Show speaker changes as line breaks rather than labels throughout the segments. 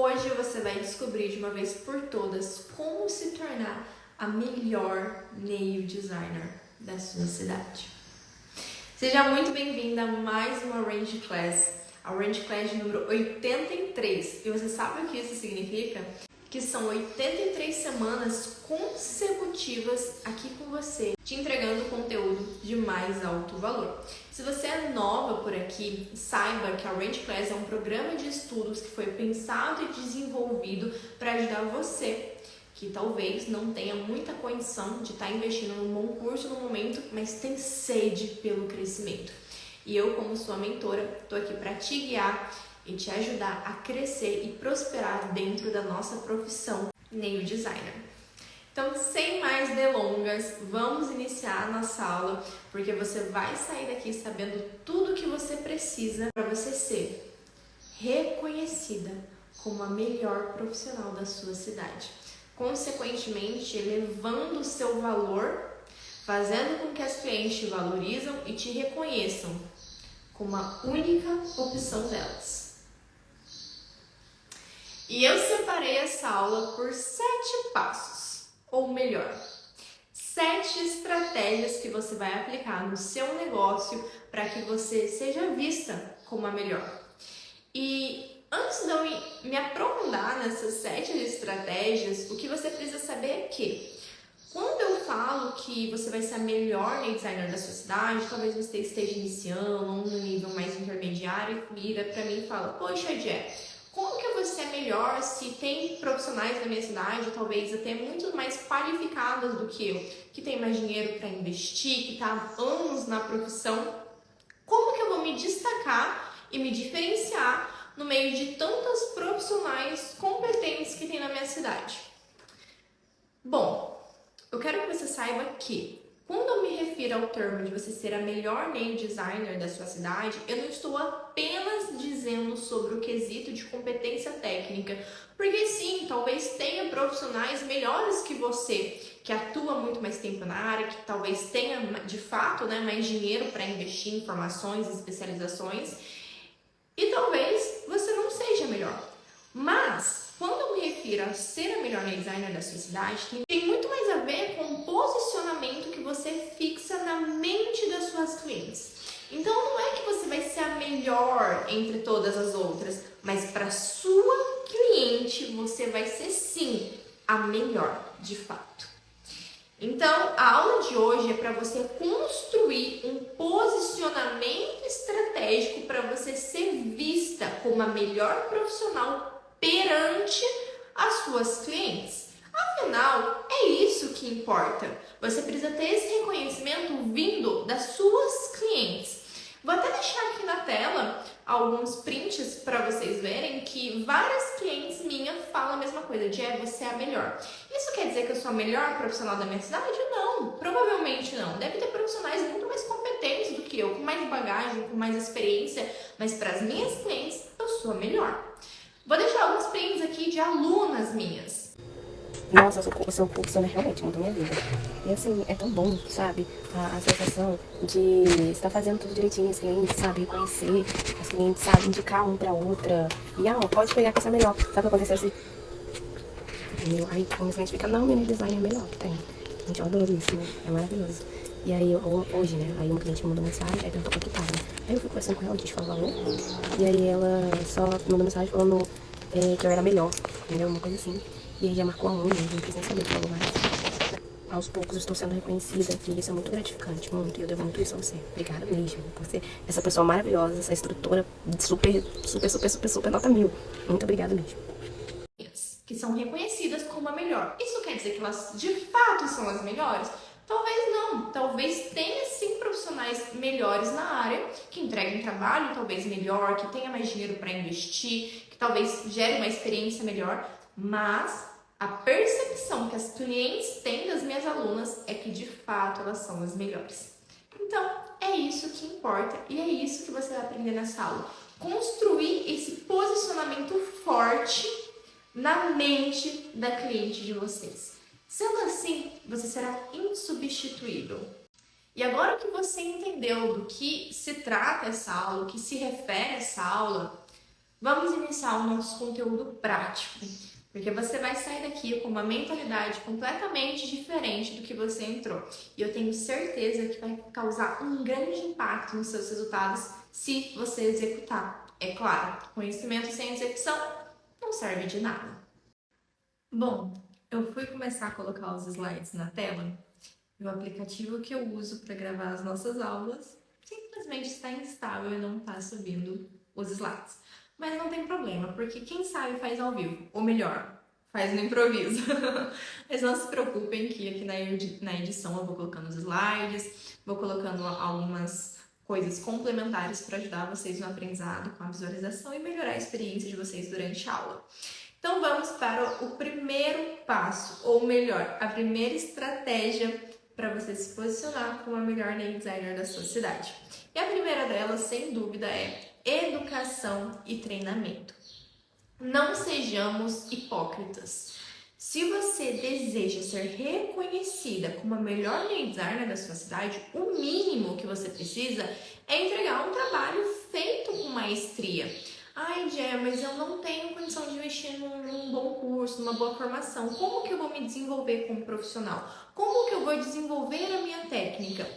Hoje você vai descobrir de uma vez por todas como se tornar a melhor nail designer da sua cidade. Seja muito bem-vinda a mais uma Range Class, a Range Class número 83. E você sabe o que isso significa? Que são 83 semanas consecutivas aqui com você, te entregando conteúdo de mais alto valor. Se você é nova por aqui, saiba que a Range Class é um programa de estudos que foi pensado e desenvolvido para ajudar você, que talvez não tenha muita condição de estar investindo num bom curso no momento, mas tem sede pelo crescimento. E eu, como sua mentora, estou aqui para te guiar e te ajudar a crescer e prosperar dentro da nossa profissão nail designer. Então, sem mais delongas, vamos iniciar a nossa aula, porque você vai sair daqui sabendo tudo o que você precisa para você ser reconhecida como a melhor profissional da sua cidade. Consequentemente, elevando o seu valor, fazendo com que as clientes te valorizam e te reconheçam como a única opção delas. E eu separei essa aula por 7 passos, ou melhor, 7 estratégias que você vai aplicar no seu negócio para que você seja vista como a melhor. E antes de eu me aprofundar nessas 7 estratégias, o que você precisa saber é que quando eu falo que você vai ser a melhor nail designer da sua cidade, talvez você esteja iniciando no nível mais intermediário e vira para mim e fala: poxa, Jé, como que eu vou ser melhor se tem profissionais na minha cidade, talvez até muito mais qualificadas do que eu, que tem mais dinheiro para investir, que está há anos na profissão? Como que eu vou me destacar e me diferenciar no meio de tantas profissionais competentes que tem na minha cidade? Bom, eu quero que você saiba que quando eu me refiro ao termo de você ser a melhor nail designer da sua cidade, eu não estou apenas dizendo sobre o quesito de competência técnica, porque sim, talvez tenha profissionais melhores que você, que atua muito mais tempo na área, que talvez tenha de fato mais dinheiro para investir em formações e especializações, e talvez você não seja melhor. Mas, quando eu me refiro a ser a melhor nail designer da sua cidade, tem muito mais a ver com o posicionamento que você fixa na mente das suas clientes. Então, não é que você vai ser a melhor entre todas as outras, mas para sua cliente você vai ser sim a melhor, de fato. Então, a aula de hoje é para você construir um posicionamento estratégico para você ser vista como a melhor profissional perante as suas clientes. Afinal, é isso que importa. Você precisa ter esse reconhecimento vindo das suas clientes. Vou até deixar aqui na tela alguns prints para vocês verem que várias clientes minhas falam a mesma coisa: Jé, você é a melhor. Isso quer dizer que eu sou a melhor profissional da minha cidade? Não, provavelmente não. Deve ter profissionais muito mais competentes do que eu, com mais bagagem, com mais experiência, mas para as minhas clientes eu sou a melhor. Vou deixar alguns prints aqui de alunas minhas.
Nossa, o seu curso realmente mudou minha vida. E assim, é tão bom, sabe? A sensação de estar fazendo tudo direitinho, as clientes, sabe? Reconhecer as clientes, sabe? Indicar um pra outra. E, pode pegar que essa é melhor. Sabe o que aconteceu assim? Aí, quando a cliente fica, não, meu design é melhor que tem. Gente, eu adoro isso, né? É maravilhoso. E aí, hoje, né? Aí uma cliente me mandou mensagem, aí perguntou quanto tava, né? Aí eu fui conversando com ela, a gente falou valor. E aí ela só mandou mensagem falando que eu era melhor, entendeu? Uma coisa assim. E aí já marcou a unha, não quis nem saber o que falou mais. Aos poucos eu estou sendo reconhecida e isso é muito gratificante, muito. E eu devo muito isso a você. Obrigada mesmo por ser essa pessoa maravilhosa, essa instrutora super nota 1000. Muito obrigada mesmo.
Que são reconhecidas como a melhor. Isso quer dizer que elas de fato são as melhores? Talvez não. Talvez tenha sim profissionais melhores na área, que entreguem trabalho talvez melhor, que tenha mais dinheiro para investir, que talvez gere uma experiência melhor, mas a percepção que as clientes têm das minhas alunas é que de fato elas são as melhores. Então, é isso que importa e é isso que você vai aprender nessa aula. Construir esse posicionamento forte na mente da cliente de vocês. Sendo assim, você será insubstituível. E agora que você entendeu do que se trata essa aula, o que se refere essa aula, Vamos iniciar o nosso conteúdo prático, porque você vai sair daqui com uma mentalidade completamente diferente do que você entrou. E eu tenho certeza que vai causar um grande impacto nos seus resultados se você executar. É claro, conhecimento sem execução não serve de nada. Bom, eu fui começar a colocar os slides na tela e o aplicativo que eu uso para gravar as nossas aulas simplesmente está instável e não está subindo os slides. Mas não tem problema, porque quem sabe faz ao vivo, ou melhor, faz no improviso. Mas não se preocupem que aqui na edição eu vou colocando os slides, vou colocando algumas coisas complementares para ajudar vocês no aprendizado com a visualização e melhorar a experiência de vocês durante a aula. Então vamos para o primeiro passo, ou melhor, a primeira estratégia para você se posicionar como a melhor lead designer da sua cidade. E a primeira delas, sem dúvida, é educação e treinamento. Não sejamos hipócritas. Se você deseja ser reconhecida como a melhor lead designer da sua cidade, o mínimo que você precisa é entregar um trabalho feito com maestria. Ai, Jé, mas eu não tenho condição de investir num bom curso, numa boa formação. Como que eu vou me desenvolver como profissional? Como que eu vou desenvolver a minha técnica?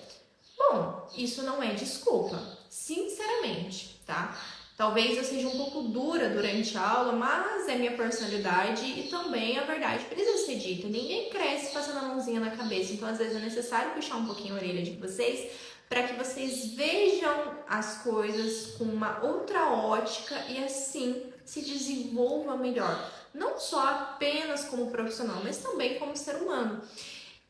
Bom, isso não é desculpa, sinceramente, tá? Talvez eu seja um pouco dura durante a aula, mas é minha personalidade e também a verdade precisa ser dita. Ninguém cresce passando a mãozinha na cabeça, então às vezes é necessário puxar um pouquinho a orelha de vocês para que vocês vejam as coisas com uma outra ótica e assim se desenvolva melhor. Não só apenas como profissional, mas também como ser humano.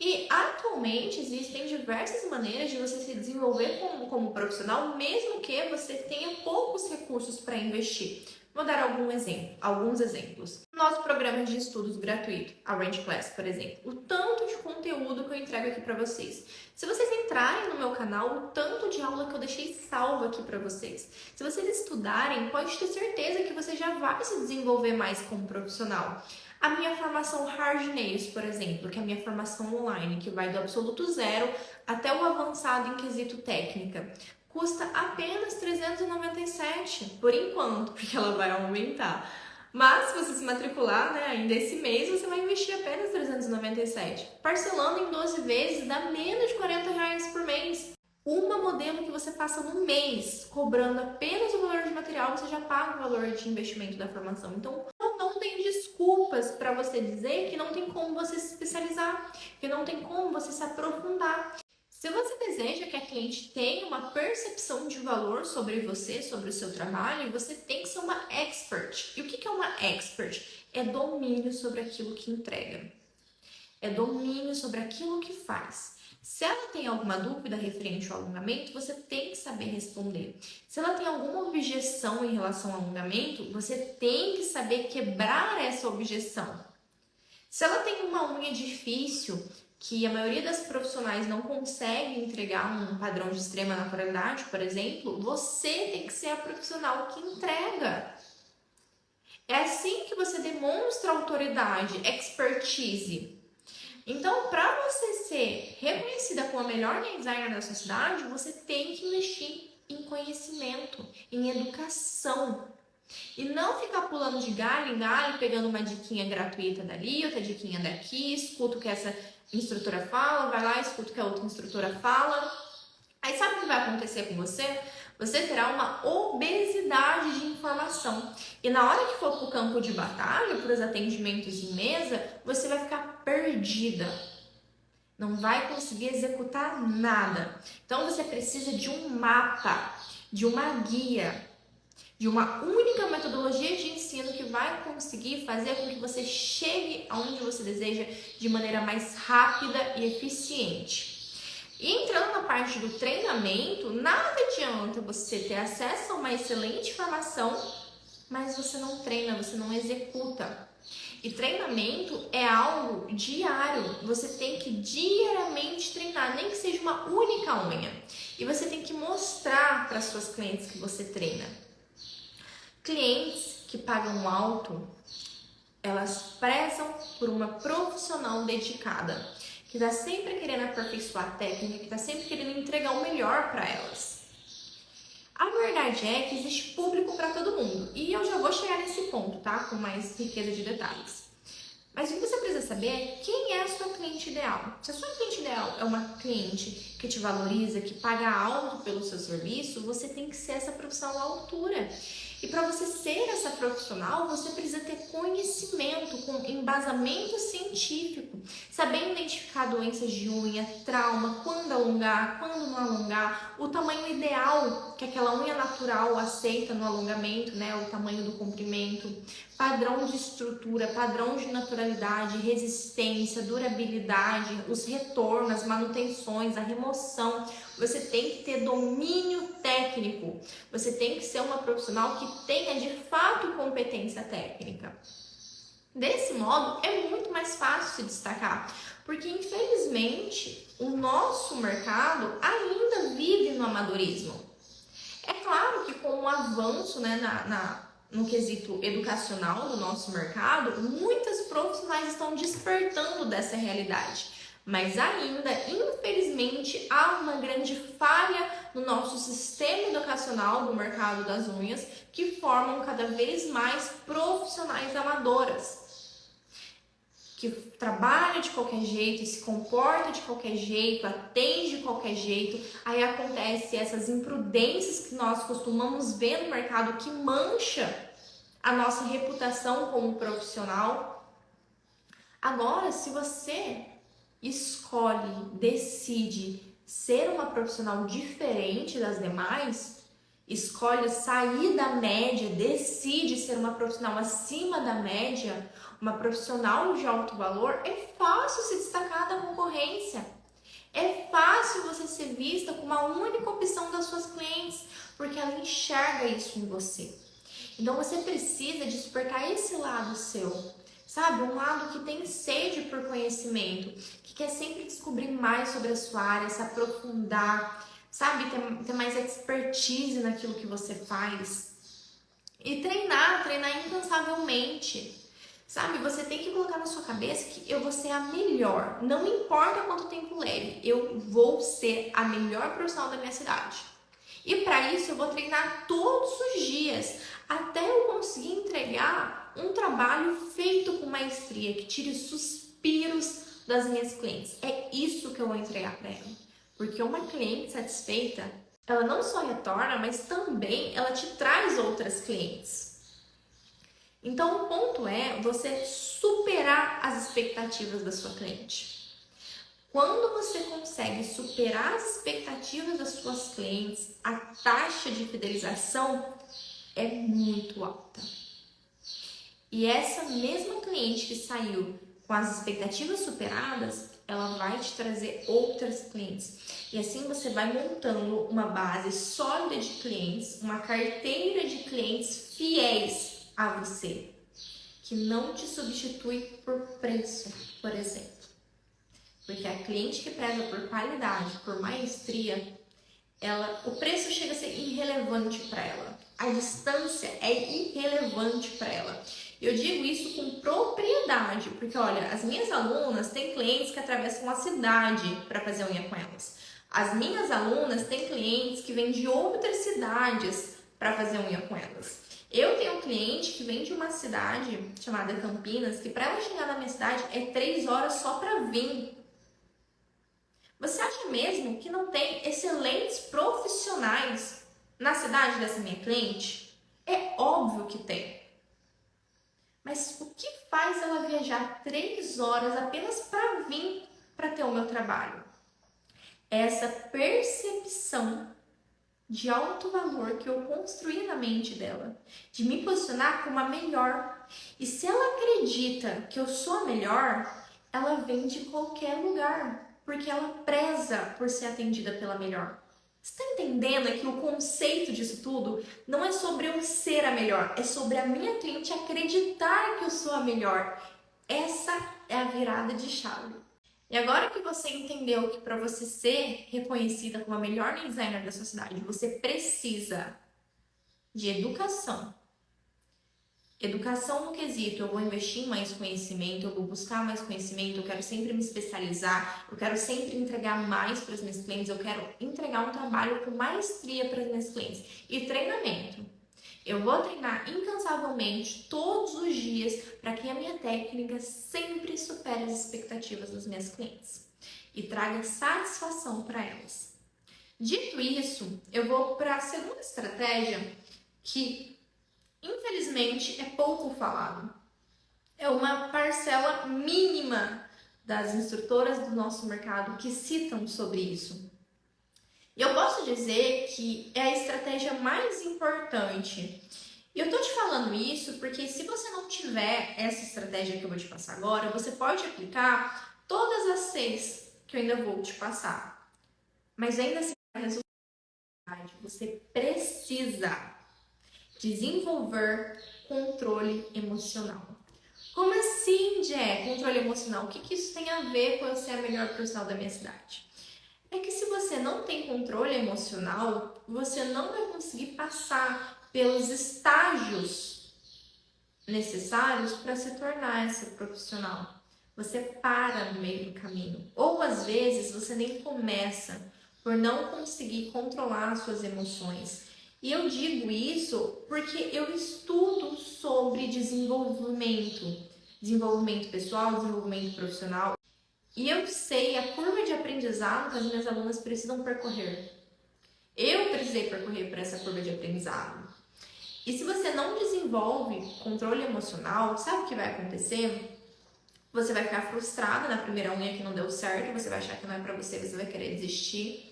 E atualmente existem diversas maneiras de você se desenvolver como profissional, mesmo que você tenha poucos recursos para investir. Vou dar alguns exemplos. Nosso programa de estudos gratuito, a Range Class, por exemplo, o tanto de conteúdo que eu entrego aqui para vocês. Se vocês entrarem no meu canal, o tanto de aula que eu deixei salvo aqui para vocês. Se vocês estudarem, pode ter certeza que você já vai se desenvolver mais como profissional. A minha formação Hard Nails, por exemplo, que é a minha formação online, que vai do absoluto zero até o avançado em quesito técnica, custa apenas R$ 397, por enquanto, porque ela vai aumentar. Mas se você se matricular, ainda esse mês, você vai investir apenas R$ 397. Parcelando em 12 vezes, dá menos de R$ 40 por mês. Uma modelo que você faça no mês, cobrando apenas o valor de material, você já paga o valor de investimento da formação. Então, não tem desculpas para você dizer que não tem como você se especializar, que não tem como você se aprofundar. Se você deseja que a cliente tenha uma percepção de valor sobre você, sobre o seu trabalho, você tem que ser uma expert. E o que é uma expert? É domínio sobre aquilo que entrega. É domínio sobre aquilo que faz. Se ela tem alguma dúvida referente ao alongamento, você tem que saber responder. Se ela tem alguma objeção em relação ao alongamento, você tem que saber quebrar essa objeção. Se ela tem uma unha difícil, que a maioria das profissionais não consegue entregar um padrão de extrema naturalidade, por exemplo, você tem que ser a profissional que entrega. É assim que você demonstra autoridade, expertise. Então, para você ser reconhecida como a melhor lead designer da sua cidade, você tem que investir em conhecimento, em educação. E não ficar pulando de galho em galho, pegando uma diquinha gratuita dali, outra diquinha daqui, escuta o que essa instrutora fala, vai lá, escuta o que a outra instrutora fala. Aí sabe o que vai acontecer com você? Você terá uma obesidade de informação. E na hora que for para o campo de batalha, para os atendimentos em mesa, você vai ficar perdida. Não vai conseguir executar nada. Então você precisa de um mapa, de uma guia, de uma única metodologia de ensino que vai conseguir fazer com que você chegue aonde você deseja de maneira mais rápida e eficiente. E entrando na parte do treinamento, nada adianta você ter acesso a uma excelente formação, mas você não treina, você não executa. E treinamento é algo diário, você tem que diariamente treinar, nem que seja uma única unha. E você tem que mostrar para as suas clientes que você treina. Clientes que pagam alto, elas prezam por uma profissional dedicada, que está sempre querendo aperfeiçoar a técnica, que está sempre querendo entregar o melhor para elas. A verdade é que existe público para todo mundo. E eu já vou chegar nesse ponto, tá? Com mais riqueza de detalhes. Mas o que você precisa saber é quem é a sua cliente ideal. Se a sua cliente ideal é uma cliente que te valoriza, que paga alto pelo seu serviço, você tem que ser essa profissional à altura. E para você ser essa profissional, você precisa ter conhecimento com embasamento científico, saber identificar doenças de unha, trauma, quando alongar, quando não alongar, o tamanho ideal que aquela unha natural aceita no alongamento, né, o tamanho do comprimento, padrão de estrutura, padrão de naturalidade, resistência, durabilidade, os retornos, as manutenções, a remoção. Você tem que ter domínio técnico. Você tem que ser uma profissional que tenha de fato competência técnica. Desse modo, é muito mais fácil se destacar, porque infelizmente o nosso mercado ainda vive no amadorismo. É claro que com o avanço, né, no quesito educacional do nosso mercado, muitas profissionais estão despertando dessa realidade. Mas ainda, infelizmente, há uma grande falha no nosso sistema educacional do mercado das unhas que formam cada vez mais profissionais amadoras, que trabalha de qualquer jeito, se comporta de qualquer jeito, atende de qualquer jeito. Aí acontece essas imprudências que nós costumamos ver no mercado que mancha a nossa reputação como profissional. Agora, se você escolhe, decide ser uma profissional diferente das demais, escolhe sair da média, decide ser uma profissional acima da média, uma profissional de alto valor, é fácil se destacar da concorrência. É fácil você ser vista como a única opção das suas clientes, porque ela enxerga isso em você. Então você precisa despertar esse lado seu, sabe? Um lado que tem sede por conhecimento, que quer sempre descobrir mais sobre a sua área, se aprofundar, sabe? Ter mais expertise naquilo que você faz. E treinar incansavelmente. Sabe, você tem que colocar na sua cabeça que eu vou ser a melhor. Não importa quanto tempo leve, eu vou ser a melhor profissional da minha cidade. E para isso eu vou treinar todos os dias, até eu conseguir entregar um trabalho feito com maestria, que tire suspiros das minhas clientes. É isso que eu vou entregar para ela. Porque uma cliente satisfeita, ela não só retorna, mas também ela te traz outras clientes. Então, o ponto é você superar as expectativas da sua cliente. Quando você consegue superar as expectativas das suas clientes, a taxa de fidelização é muito alta. E essa mesma cliente que saiu com as expectativas superadas, ela vai te trazer outras clientes. E assim você vai montando uma base sólida de clientes, uma carteira de clientes fiéis a você, que não te substitui por preço, por exemplo. Porque a cliente que preza por qualidade, por maestria, o preço chega a ser irrelevante para ela. A distância é irrelevante para ela. Eu digo isso com propriedade, porque olha, as minhas alunas têm clientes que atravessam a cidade para fazer unha com elas. As minhas alunas têm clientes que vêm de outras cidades para fazer unha com elas. Eu tenho um cliente que vem de uma cidade chamada Campinas, que para ela chegar na minha cidade é 3 horas só para vir. Você acha mesmo que não tem excelentes profissionais na cidade dessa minha cliente? É óbvio que tem. Mas o que faz ela viajar 3 horas apenas para vir para ter o meu trabalho? Essa percepção de alto valor que eu construí na mente dela, de me posicionar como a melhor. E se ela acredita que eu sou a melhor, ela vem de qualquer lugar, porque ela preza por ser atendida pela melhor. Você está entendendo que o conceito disso tudo não é sobre eu ser a melhor, é sobre a minha cliente acreditar que eu sou a melhor. Essa é a virada de chave. E agora que você entendeu que para você ser reconhecida como a melhor nail designer da sua cidade, você precisa de educação, Educação no quesito, eu vou investir em mais conhecimento, eu vou buscar mais conhecimento, eu quero sempre me especializar, eu quero sempre entregar mais para as minhas clientes, eu quero entregar um trabalho com maestria para as minhas clientes. E treinamento. Eu vou treinar incansavelmente todos os dias para que a minha técnica sempre supere as expectativas das minhas clientes e traga satisfação para elas. Dito isso, eu vou para a segunda estratégia que, infelizmente, é pouco falado. É uma parcela mínima das instrutoras do nosso mercado que citam sobre isso. E eu posso dizer que é a estratégia mais importante. E eu tô te falando isso porque se você não tiver essa estratégia que eu vou te passar agora, você pode aplicar todas as 6 que eu ainda vou te passar. Mas ainda assim, você precisa desenvolver controle emocional. Como assim, Jé? Controle emocional? O que isso tem a ver com eu ser a melhor profissional da minha cidade? É que se você não tem controle emocional, você não vai conseguir passar pelos estágios necessários para se tornar essa profissional. Você para no meio do caminho. Ou às vezes você nem começa por não conseguir controlar as suas emoções. E eu digo isso porque eu estudo sobre desenvolvimento pessoal, desenvolvimento profissional. E eu sei a curva de aprendizado que as minhas alunas precisam percorrer. Eu precisei percorrer por essa curva de aprendizado. E se você não desenvolve controle emocional, sabe o que vai acontecer? Você vai ficar frustrada na primeira unha que não deu certo, você vai achar que não é pra você, você vai querer desistir.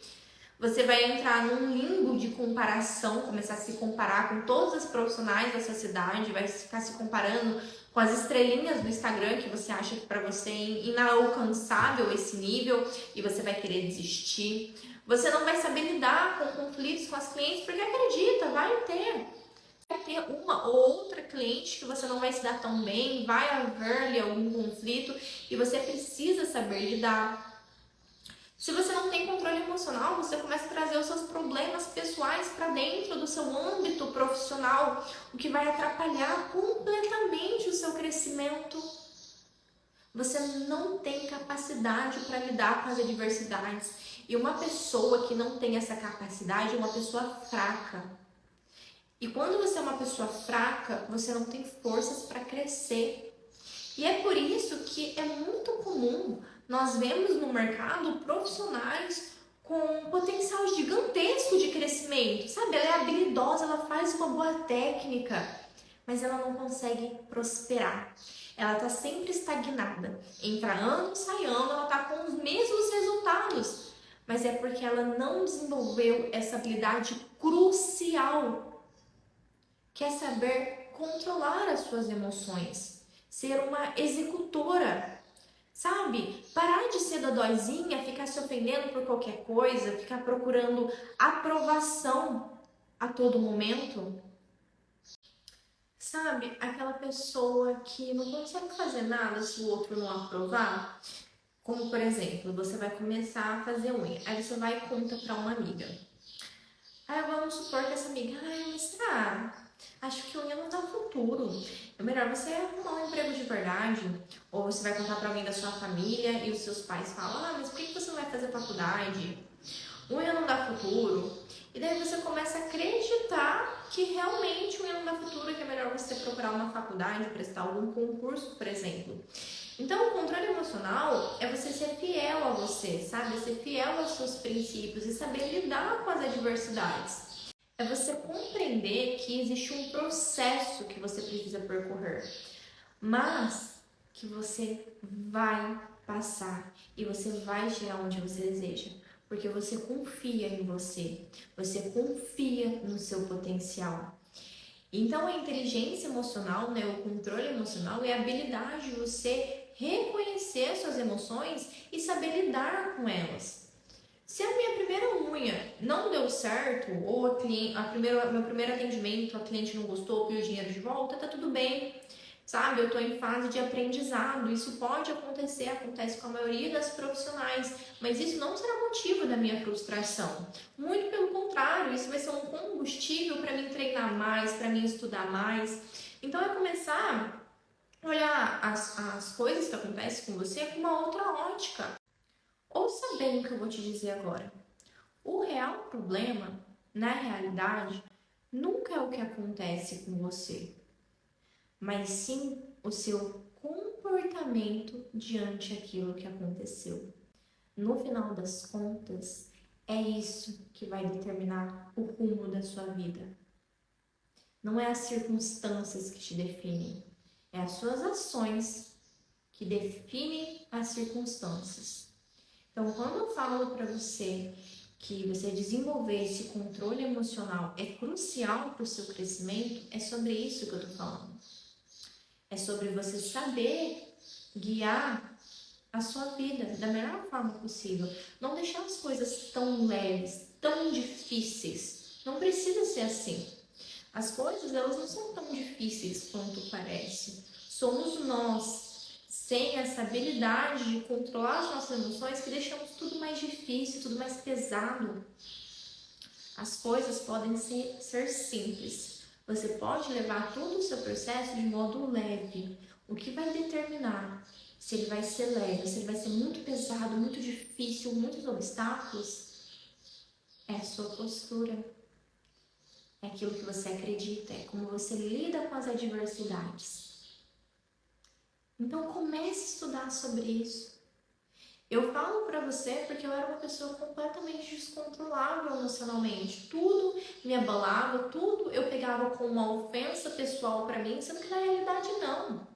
Você vai entrar num limbo de comparação, começar a se comparar com todos os profissionais da sua cidade, vai ficar se comparando com as estrelinhas do Instagram que você acha que para você é inalcançável esse nível e você vai querer desistir. Você não vai saber lidar com conflitos com as clientes, porque acredita, vai ter uma ou outra cliente que você não vai se dar tão bem, vai haver-lhe algum conflito e você precisa saber lidar. Se você não tem controle emocional, você começa a trazer os seus problemas pessoais para dentro do seu âmbito profissional, o que vai atrapalhar completamente o seu crescimento. Você não tem capacidade para lidar com as adversidades. E uma pessoa que não tem essa capacidade é uma pessoa fraca. E quando você é uma pessoa fraca, você não tem forças para crescer. E é por isso que é muito comum nós vemos no mercado profissionais com um potencial gigantesco de crescimento, sabe? Ela é habilidosa, ela faz uma boa técnica, mas ela não consegue prosperar. Ela está sempre estagnada. Entra ano, sai ano, ela está com os mesmos resultados. Mas é porque ela não desenvolveu essa habilidade crucial, que é saber controlar as suas emoções, ser uma executora. Sabe? Parar de ser dodóizinha, ficar se ofendendo por qualquer coisa, ficar procurando aprovação a todo momento. Sabe? Aquela pessoa que não consegue fazer nada se o outro não aprovar. Como, por exemplo, você vai começar a fazer unha. Aí você vai e conta pra uma amiga. Aí vamos supor que essa amiga, mas será? Acho que unha não dá futuro. É melhor você arrumar um emprego de verdade. Ou você vai contar pra alguém da sua família e os seus pais falam, mas por que você não vai fazer faculdade? Unha não dá futuro. E daí você começa a acreditar que realmente unha não dá futuro, que é melhor você procurar uma faculdade, prestar algum concurso, por exemplo. Então, o controle emocional é você ser fiel a você, sabe? Ser fiel aos seus princípios e saber lidar com as adversidades. É você compreender que existe um processo que você precisa percorrer, mas que você vai passar e você vai chegar onde você deseja, porque você confia em você confia no seu potencial. Então, a inteligência emocional, né, o controle emocional é a habilidade de você reconhecer suas emoções e saber lidar com elas. Se a minha primeira unha não deu certo, ou meu primeiro atendimento, a cliente não gostou, pediu o dinheiro de volta, tá tudo bem, sabe? Eu tô em fase de aprendizado, isso pode acontecer, acontece com a maioria das profissionais, mas isso não será motivo da minha frustração. Muito pelo contrário, isso vai ser um combustível para mim treinar mais, para mim estudar mais, Então é começar a olhar as coisas que acontecem com você com uma outra ótica. Ouça bem o que eu vou te dizer agora. O real problema, na realidade, nunca é o que acontece com você, mas sim o seu comportamento diante daquilo que aconteceu. No final das contas, é isso que vai determinar o rumo da sua vida. Não é as circunstâncias que te definem, é as suas ações que definem as circunstâncias. Então, quando eu falo para você que você desenvolver esse controle emocional é crucial para o seu crescimento, é sobre isso que eu estou falando. É sobre você saber guiar a sua vida da melhor forma possível. Não deixar as coisas tão leves, tão difíceis. Não precisa ser assim. As coisas, elas não são tão difíceis quanto parece. Somos nós, sem essa habilidade de controlar as nossas emoções, que deixamos tudo mais difícil, tudo mais pesado. As coisas podem ser simples. Você pode levar todo o seu processo de modo leve. O que vai determinar se ele vai ser leve, se ele vai ser muito pesado, muito difícil, muitos obstáculos, é a sua postura. É aquilo que você acredita, é como você lida com as adversidades. Então comece a estudar sobre isso. Eu falo pra você porque eu era uma pessoa completamente descontrolável emocionalmente. Tudo me abalava, tudo eu pegava como uma ofensa pessoal pra mim, sendo que na realidade não.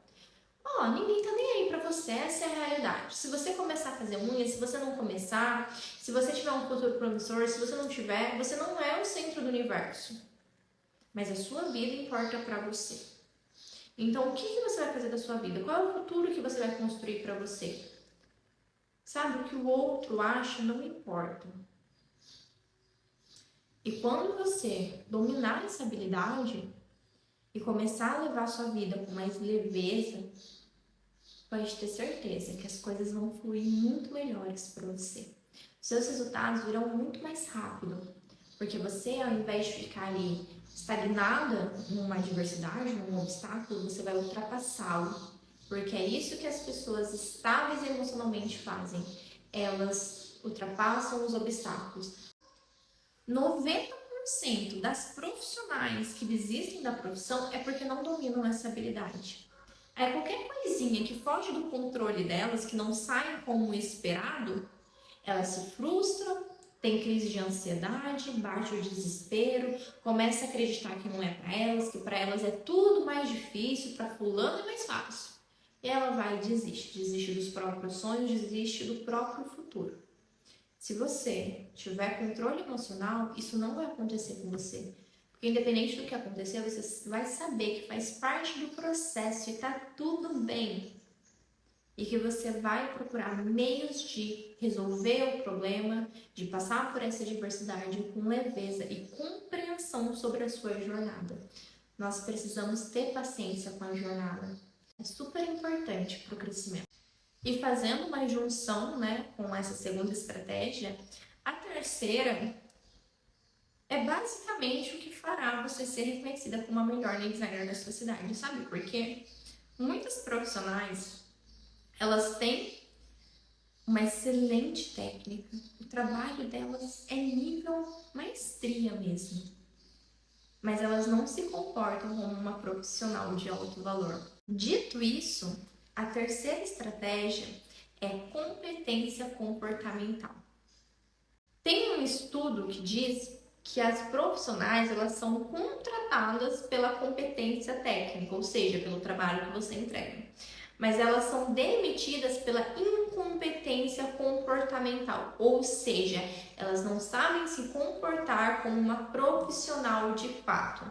Ninguém tá nem aí pra você, essa é a realidade. Se você começar a fazer unha, se você não começar, se você tiver um futuro promissor, se você não tiver, você não é o centro do universo. Mas a sua vida importa pra você. Então, o que você vai fazer da sua vida? Qual é o futuro que você vai construir pra você? Sabe, o que o outro acha não importa. E quando você dominar essa habilidade e começar a levar a sua vida com mais leveza, pode ter certeza que as coisas vão fluir muito melhores para você. Seus resultados virão muito mais rápido, porque você, ao invés de ficar ali estagnada numa adversidade, num obstáculo, você vai ultrapassá-lo. Porque é isso que as pessoas estáveis emocionalmente fazem. Elas ultrapassam os obstáculos. 90% das profissionais que desistem da profissão é porque não dominam essa habilidade. Aí qualquer coisinha que foge do controle delas, que não sai como esperado, elas se frustram, tem crise de ansiedade, bate o desespero, começa a acreditar que não é para elas, que para elas é tudo mais difícil, para fulano é mais fácil. E ela vai e desiste dos próprios sonhos, desiste do próprio futuro. Se você tiver controle emocional, isso não vai acontecer com você. Porque independente do que acontecer, você vai saber que faz parte do processo e tá tudo bem. E que você vai procurar meios de resolver o problema, de passar por essa adversidade com leveza e compreensão sobre a sua jornada. Nós precisamos ter paciência com a jornada. É super importante para o crescimento. E fazendo uma junção, com essa segunda estratégia, a terceira é basicamente o que fará você ser reconhecida como a melhor designer da sua cidade. Sabe por quê? Muitas profissionais, elas têm uma excelente técnica. O trabalho delas é nível maestria mesmo. Mas elas não se comportam como uma profissional de alto valor. Dito isso, a terceira estratégia é competência comportamental. Tem um estudo que diz que as profissionais elas são contratadas pela competência técnica, ou seja, pelo trabalho que você entrega. Mas elas são demitidas pela incompetência comportamental, ou seja, elas não sabem se comportar como uma profissional de fato.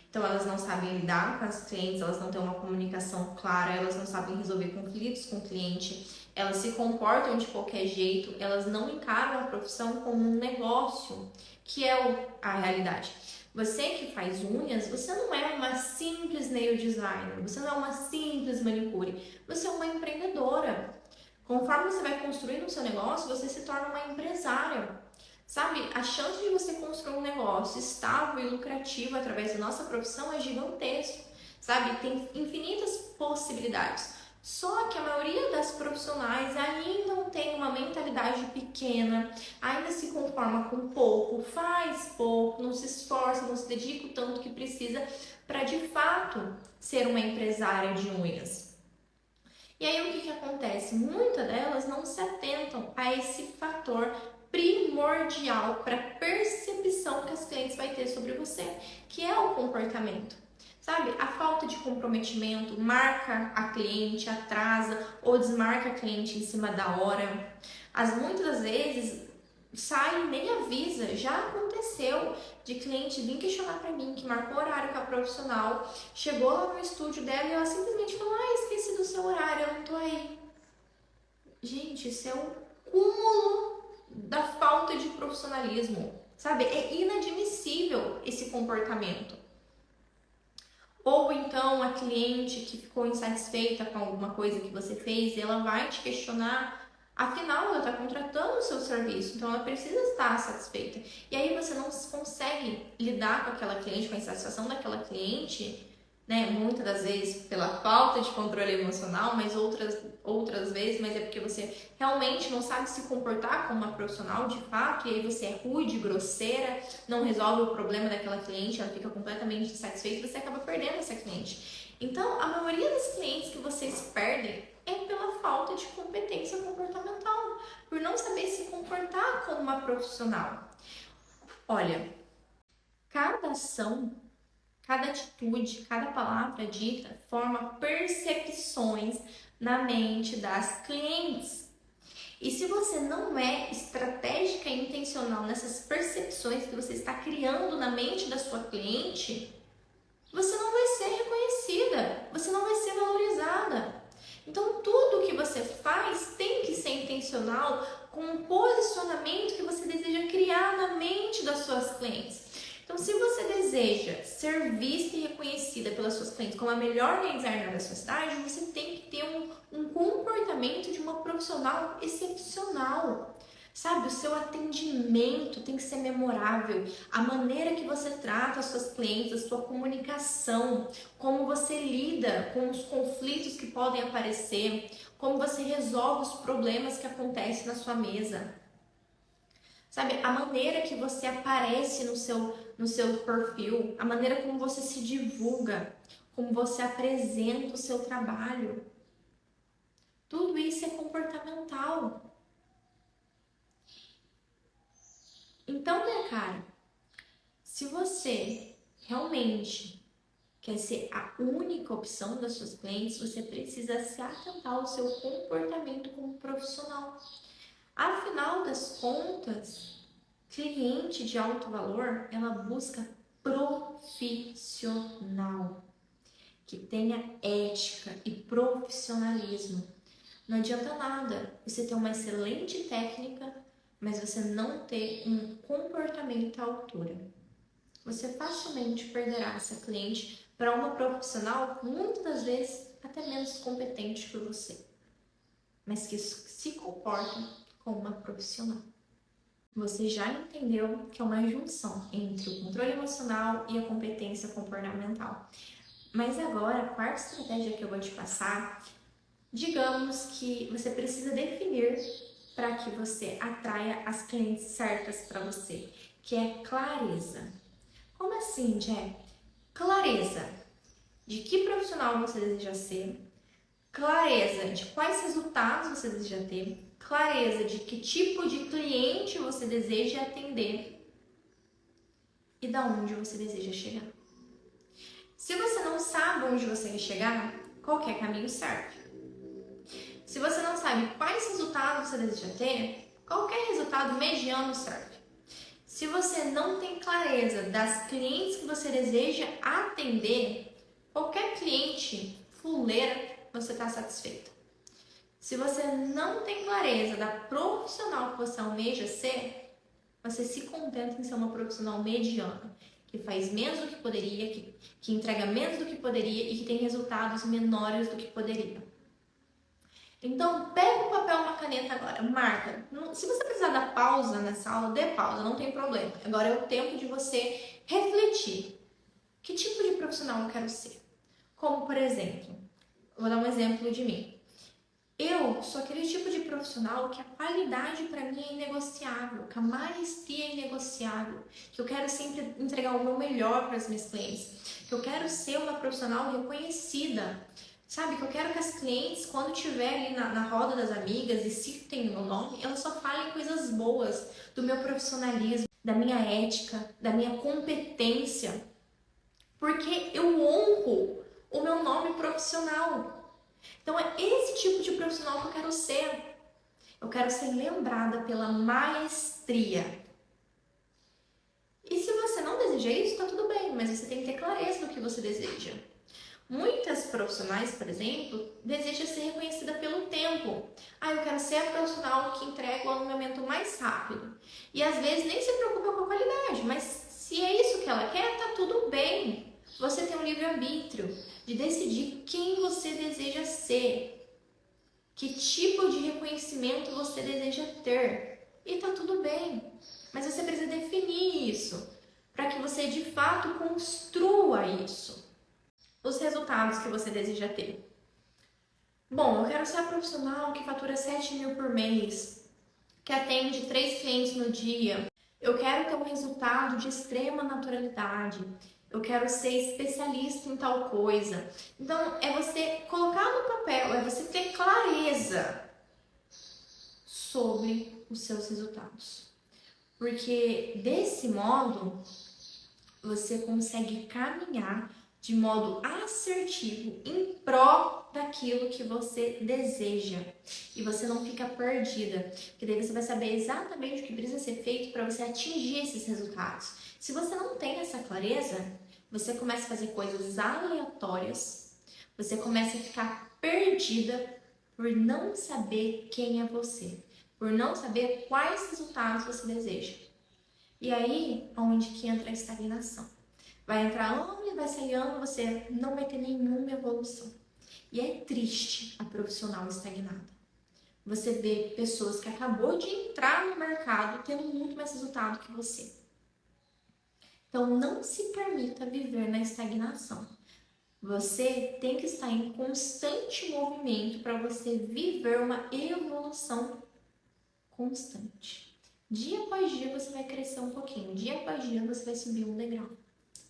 Então, elas não sabem lidar com as clientes, elas não têm uma comunicação clara, elas não sabem resolver conflitos com o cliente, elas se comportam de qualquer jeito, elas não encaram a profissão como um negócio, que é a realidade. Você que faz unhas, você não é uma simples nail designer, você não é uma simples manicure, você é uma empreendedora. Conforme você vai construindo o seu negócio, você se torna uma empresária. Sabe, a chance de você construir um negócio estável e lucrativo através da nossa profissão é gigantesco. sabe? Tem infinitas possibilidades. Só que a maioria das profissionais ainda não tem uma mentalidade pequena, ainda se conforma com pouco, faz pouco, não se esforça, não se dedica o tanto que precisa para de fato ser uma empresária de unhas. E aí o que acontece? Muitas delas não se atentam a esse fator primordial para a percepção que as clientes vai ter sobre você, que é o comportamento. Sabe, a falta de comprometimento marca a cliente, atrasa ou desmarca a cliente em cima da hora. Muitas das vezes sai e nem avisa. Já aconteceu de cliente vir questionar para mim que marcou horário com a profissional, chegou lá no estúdio dela e ela simplesmente falou: esqueci do seu horário, eu não tô aí. Gente, isso é o cúmulo da falta de profissionalismo, sabe? É inadmissível esse comportamento. Ou então a cliente que ficou insatisfeita com alguma coisa que você fez, ela vai te questionar, afinal ela está contratando o seu serviço, então ela precisa estar satisfeita. E aí você não consegue lidar com aquela cliente, com a insatisfação daquela cliente, né? Muitas das vezes pela falta de controle emocional, mas outras vezes, mas é porque você realmente não sabe se comportar como uma profissional de fato, e aí você é rude, grosseira, não resolve o problema daquela cliente, ela fica completamente insatisfeita e você acaba perdendo essa cliente. Então, a maioria dos clientes que vocês perdem é pela falta de competência comportamental, por não saber se comportar como uma profissional. Olha, cada ação, cada atitude, cada palavra dita forma percepções na mente das clientes. E se você não é estratégica e intencional nessas percepções que você está criando na mente da sua cliente, você não vai ser reconhecida, você não vai ser valorizada. Então, tudo que você faz tem que ser intencional com um posicionamento que você deseja criar na mente das suas clientes. Então, se você deseja ser vista e reconhecida pelas suas clientes como a melhor designer da sua cidade, você tem que ter um comportamento de uma profissional excepcional. Sabe, o seu atendimento tem que ser memorável, a maneira que você trata as suas clientes, a sua comunicação, como você lida com os conflitos que podem aparecer, como você resolve os problemas que acontecem na sua mesa. Sabe, a maneira que você aparece no seu perfil, a maneira como você se divulga, como você apresenta o seu trabalho. Tudo isso é comportamental. Então, minha cara, se você realmente quer ser a única opção das suas clientes, você precisa se atentar ao seu comportamento como profissional. Afinal das contas, cliente de alto valor, ela busca profissional, que tenha ética e profissionalismo. Não adianta nada você ter uma excelente técnica, mas você não ter um comportamento à altura. Você facilmente perderá essa cliente para uma profissional, muitas das vezes até menos competente que você, mas que se comporta como uma profissional. Você já entendeu que é uma junção entre o controle emocional e a competência comportamental. Mas agora, a quarta estratégia que eu vou te passar, digamos que você precisa definir para que você atraia as clientes certas para você, que é clareza. Como assim, Jé? Clareza de que profissional você deseja ser, clareza de quais resultados você deseja ter, clareza de que tipo de cliente você deseja atender e da onde você deseja chegar. Se você não sabe onde você quer chegar, qualquer caminho serve. Se você não sabe quais resultados você deseja ter, qualquer resultado mediano serve. Se você não tem clareza das clientes que você deseja atender, qualquer cliente fuleira você está satisfeito. Se você não tem clareza da profissional que você almeja ser, você se contenta em ser uma profissional mediana, que faz menos do que poderia, que entrega menos do que poderia e que tem resultados menores do que poderia. Então, pega um papel e uma caneta agora, marca. Se você precisar dar pausa nessa aula, dê pausa, não tem problema. Agora é o tempo de você refletir. Que tipo de profissional eu quero ser? Como, por exemplo, vou dar um exemplo de mim. Eu sou aquele tipo de profissional que a qualidade para mim é inegociável, que a maestria é inegociável, que eu quero sempre entregar o meu melhor para as minhas clientes, que eu quero ser uma profissional reconhecida, sabe? Que eu quero que as clientes, quando estiver ali na roda das amigas e citem o meu nome, elas só falem coisas boas do meu profissionalismo, da minha ética, da minha competência, porque eu honro o meu nome profissional. Então é esse tipo de profissional que eu quero ser. Eu quero ser lembrada pela maestria. E se você não deseja isso, tá tudo bem, mas você tem que ter clareza do que você deseja. Muitas profissionais, por exemplo, desejam ser reconhecida pelo tempo. Eu quero ser a profissional que entrega o alongamento mais rápido. E às vezes nem se preocupa com a qualidade, mas se é isso que ela quer, tá tudo bem. Você tem um livre-arbítrio de decidir quem você deseja ser, que tipo de reconhecimento você deseja ter. E tá tudo bem, mas você precisa definir isso, para que você de fato construa isso. Os resultados que você deseja ter. Bom, eu quero ser a profissional que fatura 7 mil por mês, que atende 3 clientes no dia. Eu quero ter um resultado de extrema naturalidade. Eu quero ser especialista em tal coisa. Então, é você colocar no papel, é você ter clareza sobre os seus resultados. Porque desse modo, você consegue caminhar de modo assertivo em pró daquilo que você deseja. E você não fica perdida, porque daí você vai saber exatamente o que precisa ser feito para você atingir esses resultados. Se você não tem essa clareza, você começa a fazer coisas aleatórias, você começa a ficar perdida por não saber quem é você, por não saber quais resultados você deseja. E aí, onde que entra a estagnação? Vai entrar ano e vai sair ano, você não vai ter nenhuma evolução. E é triste a profissional estagnada. Você vê pessoas que acabou de entrar no mercado tendo muito mais resultado que você. Então, não se permita viver na estagnação. Você tem que estar em constante movimento para você viver uma evolução constante. Dia após dia você vai crescer um pouquinho, dia após dia você vai subir um degrau.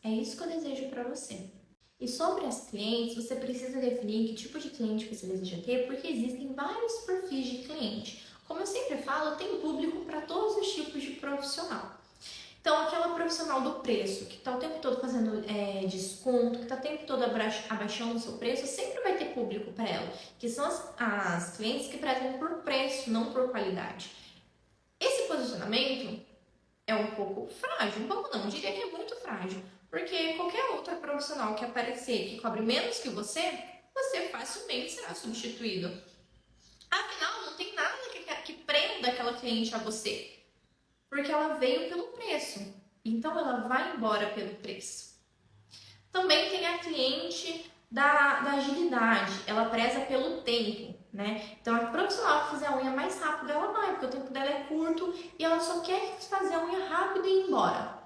É isso que eu desejo para você. E sobre as clientes, você precisa definir que tipo de cliente você deseja ter, porque existem vários perfis de cliente. Como eu sempre falo, tem público para todos os tipos de profissional. Então, aquela profissional do preço, que está o tempo todo fazendo desconto, que está o tempo todo abaixando o seu preço, sempre vai ter público para ela, que são as clientes que prezam por preço, não por qualidade. Esse posicionamento é um pouco frágil, um pouco não, diria que é muito frágil, porque qualquer outra profissional que aparecer que cobre menos que você facilmente será substituído. Afinal, não tem nada que prenda aquela cliente a você, porque ela veio pelo preço, então ela vai embora pelo preço. Também tem a cliente da agilidade, ela preza pelo tempo, né? Então a profissional que fizer a unha mais rápido, ela vai, porque o tempo dela é curto e ela só quer fazer a unha rápido e ir embora.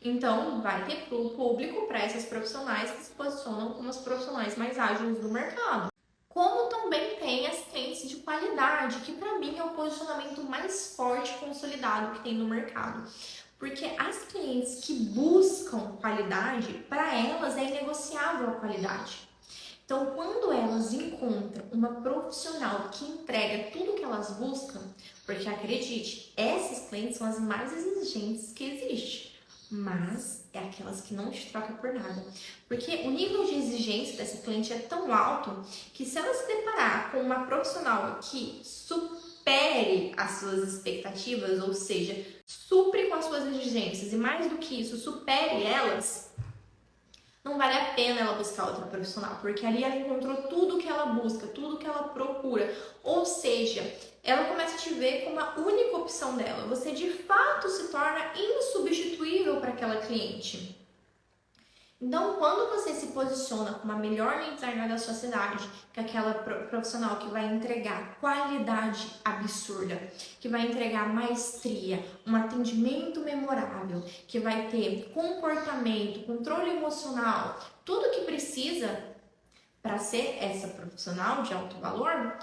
Então vai ter público para essas profissionais que se posicionam como as profissionais mais ágeis do mercado. Como também tem as clientes de qualidade, que para mim é o posicionamento mais forte e consolidado que tem no mercado. Porque as clientes que buscam qualidade, para elas é inegociável a qualidade. Então, quando elas encontram uma profissional que entrega tudo que elas buscam, porque acredite, essas clientes são as mais exigentes que existem, mas é aquelas que não te trocam por nada. Porque o nível de exigência dessa cliente é tão alto que se ela se deparar com uma profissional que supere as suas expectativas, ou seja, supre com as suas exigências e mais do que isso, supere elas, não vale a pena ela buscar outra profissional, porque ali ela encontrou tudo que ela busca, tudo que ela procura. Ou seja, ela começa a te ver como a única opção dela. Você de fato se torna insubstituível para aquela cliente. Então, quando você se posiciona como a melhor designer da sua cidade, que é aquela profissional que vai entregar qualidade absurda, que vai entregar maestria, um atendimento memorável, que vai ter comportamento, controle emocional, tudo que precisa, para ser essa profissional de alto valor,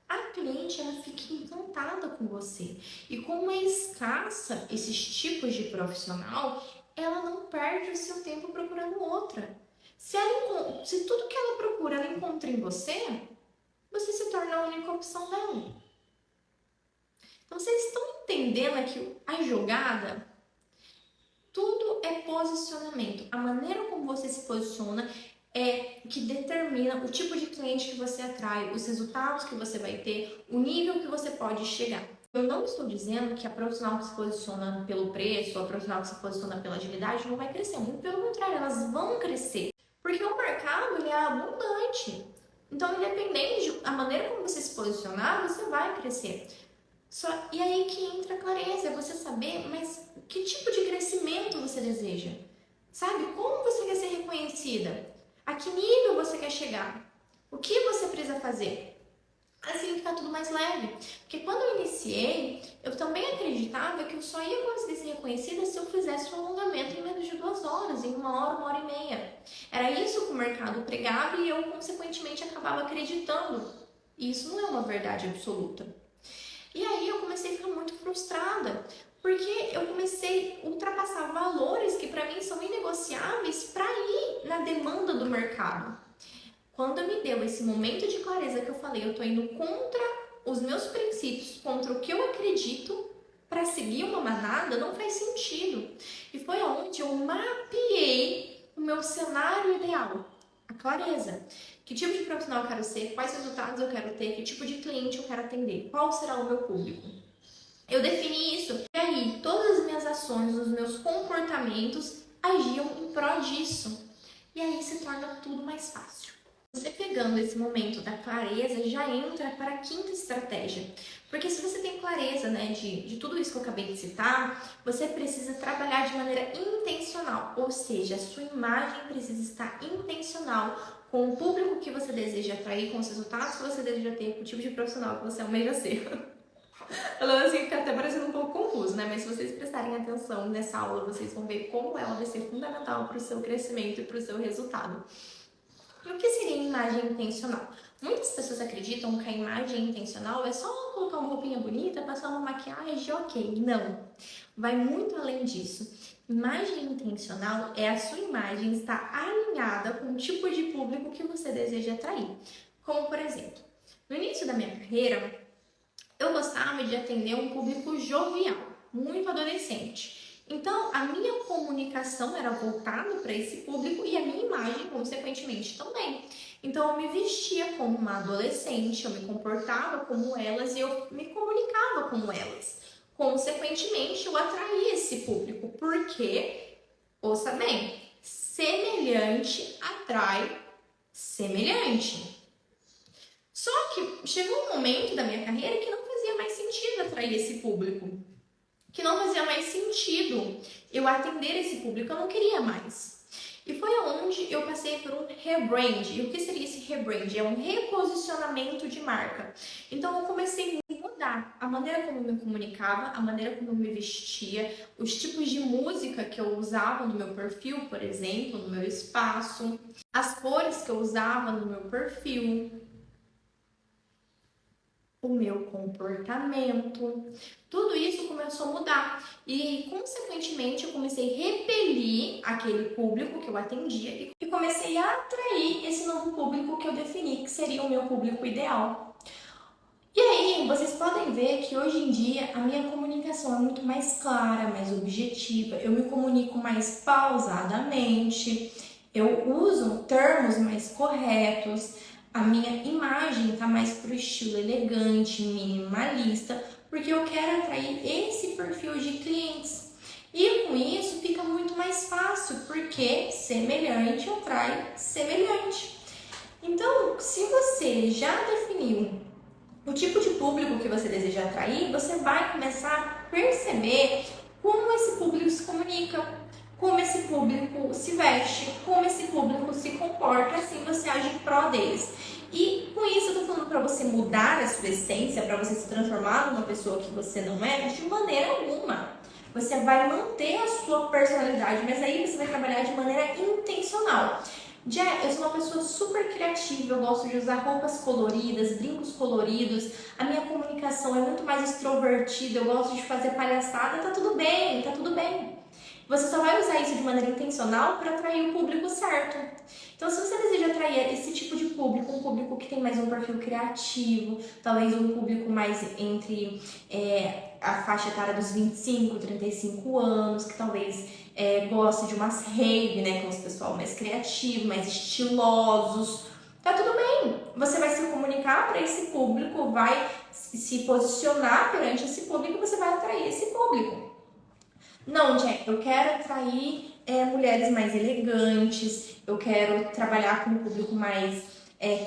a cliente ela fica encantada com você. E como é escassa esses tipos de profissional, ela não perde o seu tempo procurando outra. Se tudo que ela procura ela encontra em você, você se torna a única opção dela. Então vocês estão entendendo aqui a jogada? Tudo é posicionamento. A maneira como você se posiciona é que determina o tipo de cliente que você atrai, os resultados que você vai ter, o nível que você pode chegar. Eu não estou dizendo que a profissional que se posiciona pelo preço, ou a profissional que se posiciona pela agilidade não vai crescer. Muito pelo contrário, elas vão crescer. Porque o mercado ele é abundante. Então, independente da maneira como você se posicionar, você vai crescer. E aí que entra a clareza, é você saber, mas que tipo de crescimento você deseja? Sabe? Como você quer ser reconhecida? A que nível você quer chegar? O que você precisa fazer? Assim fica tudo mais leve. Porque quando eu iniciei, eu também acreditava que eu só ia conseguir ser reconhecida se eu fizesse um alongamento em menos de 2 horas, em 1 hora, 1 hora e meia. Era isso que o mercado pregava e eu, consequentemente, acabava acreditando. E isso não é uma verdade absoluta. E aí eu comecei a ficar muito frustrada, porque eu comecei a ultrapassar valores que para mim são inegociáveis para ir na demanda do mercado. Quando me deu esse momento de clareza que eu falei, eu tô indo contra os meus princípios, contra o que eu acredito, para seguir uma manada, não faz sentido. E foi onde eu mapeei o meu cenário ideal, a clareza. Que tipo de profissional eu quero ser, quais resultados eu quero ter, que tipo de cliente eu quero atender, qual será o meu público. Eu defini isso e aí todas as minhas ações, os meus comportamentos agiam em prol disso. E aí se torna tudo mais fácil. Você pegando esse momento da clareza já entra para a 5ª estratégia. Porque se você tem clareza, né, de tudo isso que eu acabei de citar, você precisa trabalhar de maneira intencional. Ou seja, a sua imagem precisa estar intencional com o público que você deseja atrair, com os resultados que você deseja ter, com o tipo de profissional que você almeja ser. Falando assim, fica até parecendo um pouco confuso, né? Mas se vocês prestarem atenção nessa aula, vocês vão ver como ela vai ser fundamental para o seu crescimento e para o seu resultado. E o que seria imagem intencional? Muitas pessoas acreditam que a imagem intencional é só colocar uma roupinha bonita, passar uma maquiagem, ok. Não. Vai muito além disso. Imagem intencional é a sua imagem estar alinhada com o tipo de público que você deseja atrair. Como, por exemplo, no início da minha carreira, eu gostava de atender um público jovial, muito adolescente. Então, a minha comunicação era voltada para esse público e a minha imagem, consequentemente, também. Então, eu me vestia como uma adolescente, eu me comportava como elas e eu me comunicava como elas. Consequentemente, eu atraía esse público, porque, ouça bem, semelhante atrai semelhante. Só que chegou um momento da minha carreira que não fazia mais sentido atrair esse público. Que não fazia mais sentido eu atender esse público, eu não queria mais. E foi onde eu passei por um rebrand. E o que seria esse rebrand? É um reposicionamento de marca. Então eu comecei a mudar a maneira como eu me comunicava, a maneira como eu me vestia, os tipos de música que eu usava no meu perfil, por exemplo, no meu espaço, as cores que eu usava no meu perfil, o meu comportamento, tudo isso começou a mudar e, consequentemente, eu comecei a repelir aquele público que eu atendia e comecei a atrair esse novo público que eu defini que seria o meu público ideal. E aí, vocês podem ver que hoje em dia a minha comunicação é muito mais clara, mais objetiva, eu me comunico mais pausadamente, eu uso termos mais corretos, a minha imagem está mais para o estilo elegante, minimalista, porque eu quero atrair esse perfil de clientes. E com isso fica muito mais fácil, porque semelhante atrai semelhante. Então, se você já definiu o tipo de público que você deseja atrair, você vai começar a perceber como esse público se comunica, como esse público se veste, como esse público se comporta, assim você age em prol deles. E com isso eu tô falando para você mudar a sua essência, para você se transformar numa pessoa que você não é, de maneira alguma. Você vai manter a sua personalidade, mas aí você vai trabalhar de maneira intencional. Eu sou uma pessoa super criativa, eu gosto de usar roupas coloridas, brincos coloridos, a minha comunicação é muito mais extrovertida, eu gosto de fazer palhaçada, tá tudo bem, tá tudo bem. Você só vai usar isso de maneira intencional para atrair o público certo. Então, se você deseja atrair esse tipo de público, um público que tem mais um perfil criativo, talvez um público mais entre a faixa etária dos 25, 35 anos, que talvez goste de umas rave, né, com os pessoal mais criativo, mais estilosos, tá tudo bem. Você vai se comunicar para esse público, vai se posicionar perante esse público e você vai atrair esse público. Não, Jack, eu quero atrair mulheres mais elegantes, eu quero trabalhar com um público mais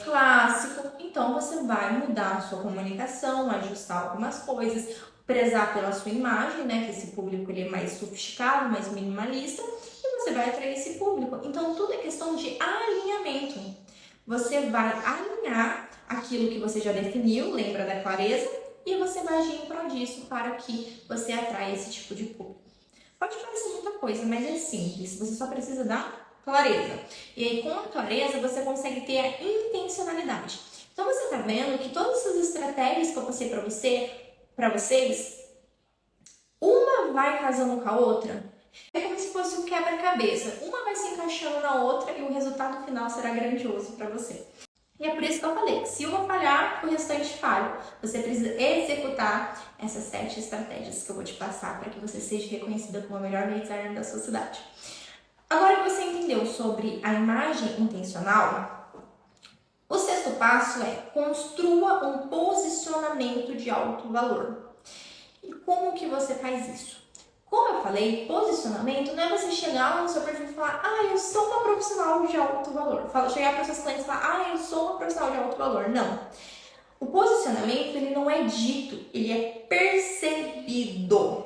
clássico. Então você vai mudar a sua comunicação, ajustar algumas coisas, prezar pela sua imagem, né? Que esse público ele é mais sofisticado, mais minimalista, e você vai atrair esse público. Então tudo é questão de alinhamento. Você vai alinhar aquilo que você já definiu, lembra da clareza, e você vai agir em prol disso para que você atraia esse tipo de público. Pode parecer muita coisa, mas é simples. Você só precisa da clareza. E aí, com a clareza, você consegue ter a intencionalidade. Então, você está vendo que todas essas estratégias que eu passei para vocês, uma vai casando com a outra. É como se fosse um quebra-cabeça. Uma vai se encaixando na outra e o resultado final será grandioso para você. E é por isso que eu falei, se uma falhar, o restante falha. Você precisa executar essas 7 estratégias que eu vou te passar para que você seja reconhecida como a melhor designer da sua cidade. Agora que você entendeu sobre a imagem intencional, o 6º passo é construa um posicionamento de alto valor. E como que você faz isso? Como eu falei, posicionamento não é você chegar no seu perfil e falar, eu sou uma profissional de alto valor. Chegar para seus clientes e falar, eu sou uma profissional de alto valor. Não. O posicionamento, ele não é dito, ele é percebido.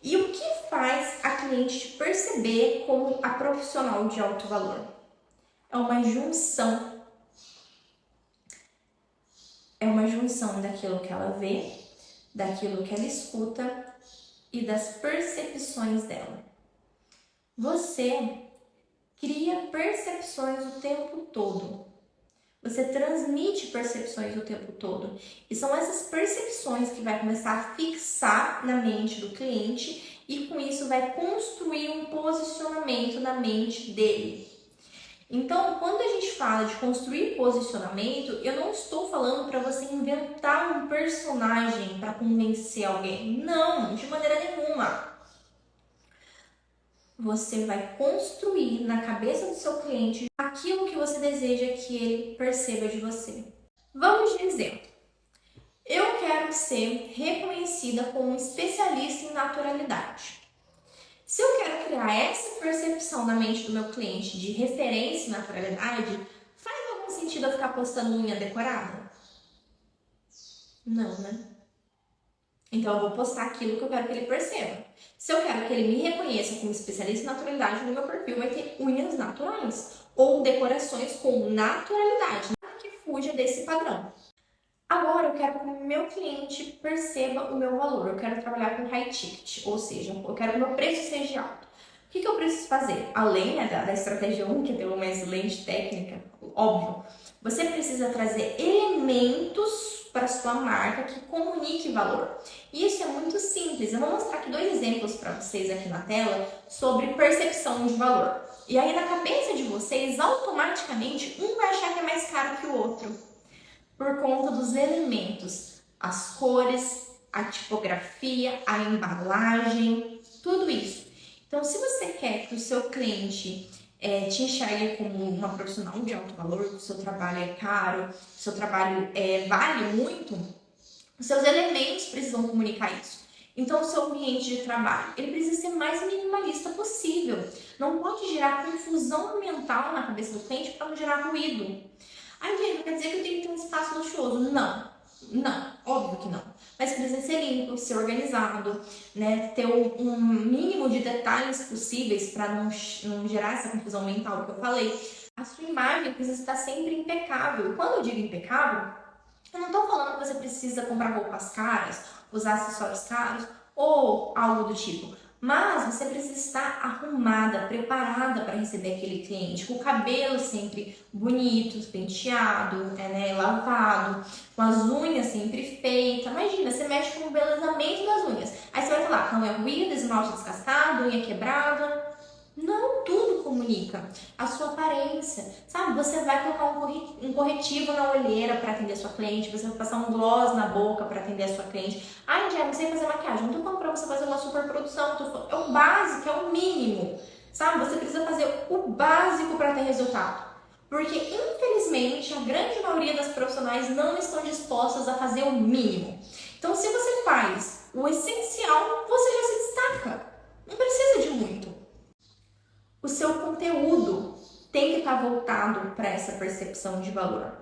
E o que faz a cliente te perceber como a profissional de alto valor? É uma junção. É uma junção daquilo que ela vê, daquilo que ela escuta e das percepções dela. Você cria percepções o tempo todo. Você transmite percepções o tempo todo. E são essas percepções que vai começar a fixar na mente do cliente e com isso vai construir um posicionamento na mente dele. Então, quando a gente fala de construir posicionamento, eu não estou falando para você inventar um personagem para convencer alguém. Não, de maneira nenhuma. Você vai construir na cabeça do seu cliente aquilo que você deseja que ele perceba de você. Vamos dizer, eu quero ser reconhecida como especialista em naturalidade. Se eu quero criar essa percepção na mente do meu cliente de referência em naturalidade, faz algum sentido eu ficar postando unha decorada? Não, né? Então eu vou postar aquilo que eu quero que ele perceba. Se eu quero que ele me reconheça como especialista em naturalidade, no meu perfil vai ter unhas naturais ou decorações com naturalidade, nada que fuja desse padrão. Agora eu quero que o meu cliente perceba o meu valor. Eu quero trabalhar com high ticket, ou seja, eu quero que o meu preço seja alto. O que eu preciso fazer? Além da estratégia 1, que é ter uma excelente técnica, óbvio, você precisa trazer elementos para a sua marca que comunique valor. E isso é muito simples. Eu vou mostrar aqui 2 exemplos para vocês aqui na tela sobre percepção de valor. E aí na cabeça de vocês, automaticamente, um vai achar que é mais caro que o outro. Por conta dos elementos, as cores, a tipografia, a embalagem, tudo isso. Então, se você quer que o seu cliente te enxergue como uma profissional de alto valor, que o seu trabalho é caro, que o seu trabalho vale muito, os seus elementos precisam comunicar isso. Então, o seu ambiente de trabalho, ele precisa ser mais minimalista possível. Não pode gerar confusão mental na cabeça do cliente para não gerar ruído. Não quer dizer que eu tenho que ter um espaço luxuoso. Não, óbvio que não. Mas precisa ser limpo, ser organizado, né? Ter um mínimo de detalhes possíveis para não gerar essa confusão mental que eu falei. A sua imagem precisa estar sempre impecável. Quando eu digo impecável, eu não estou falando que você precisa comprar roupas caras, usar acessórios caros ou algo do tipo. Mas você precisa estar arrumada, preparada para receber aquele cliente, com o cabelo sempre bonito, penteado, né, lavado, com as unhas sempre feitas. Imagina, você mexe com o embelezamento das unhas. Aí você vai estar lá com unha ruída, esmalte descascado, unha quebrada. Não tudo comunica. A sua aparência, sabe? Você vai colocar um corretivo na olheira para atender a sua cliente, você vai passar um gloss na boca para atender a sua cliente. Ai, já não sei fazer maquiagem. Não tô falando pra você fazer uma super produção, é o básico, é o mínimo, sabe? Você precisa fazer o básico para ter resultado. Porque, infelizmente, a grande maioria das profissionais não estão dispostas a fazer o mínimo. Então, se você faz o essencial, você já se destaca. Não precisa de muito. O seu conteúdo tem que estar voltado para essa percepção de valor.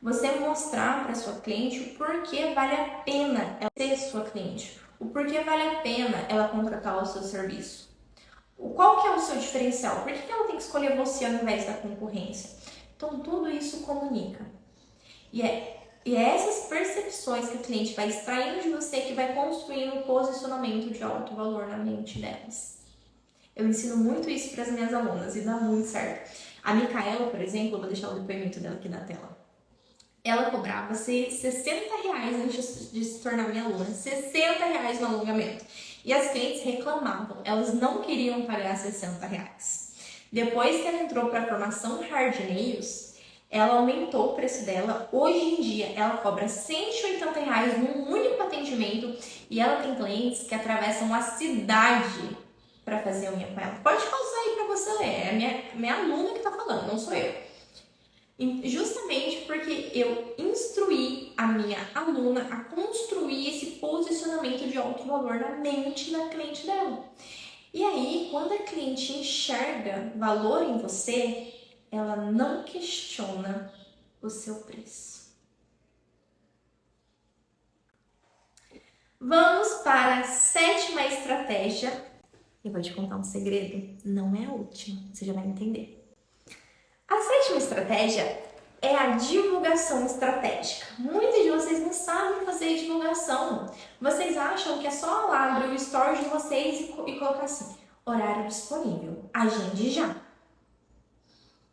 Você mostrar para sua cliente o porquê vale a pena ela ser sua cliente, o porquê vale a pena ela contratar o seu serviço. Qual que é o seu diferencial? Por que ela tem que escolher você ao invés da concorrência? Então, tudo isso comunica. E é essas percepções que o cliente vai extraindo de você que vai construindo um posicionamento de alto valor na mente delas. Eu ensino muito isso para as minhas alunas e dá muito certo. A Micaela, por exemplo, eu vou deixar o depoimento dela aqui na tela. Ela cobrava R$60 antes de se tornar minha aluna, R$60 no alongamento. E as clientes reclamavam, elas não queriam pagar R$60. Depois que ela entrou para a formação Hard Nails, ela aumentou o preço dela. Hoje em dia, ela cobra R$180 num único atendimento e ela tem clientes que atravessam a cidade para fazer unha com ela. Pode pausar aí para você ler, é a minha aluna que tá falando, não sou eu. E justamente porque eu instruí a minha aluna a construir esse posicionamento de alto valor na mente da cliente dela. E aí, quando a cliente enxerga valor em você, ela não questiona o seu preço. Vamos para a 7ª estratégia. Eu vou te contar um segredo, não é a última, você já vai entender. A 7ª estratégia é a divulgação estratégica. Muitos de vocês não sabem fazer divulgação. Vocês acham que é só lá abrir o story de vocês e colocar assim, horário disponível, agende já.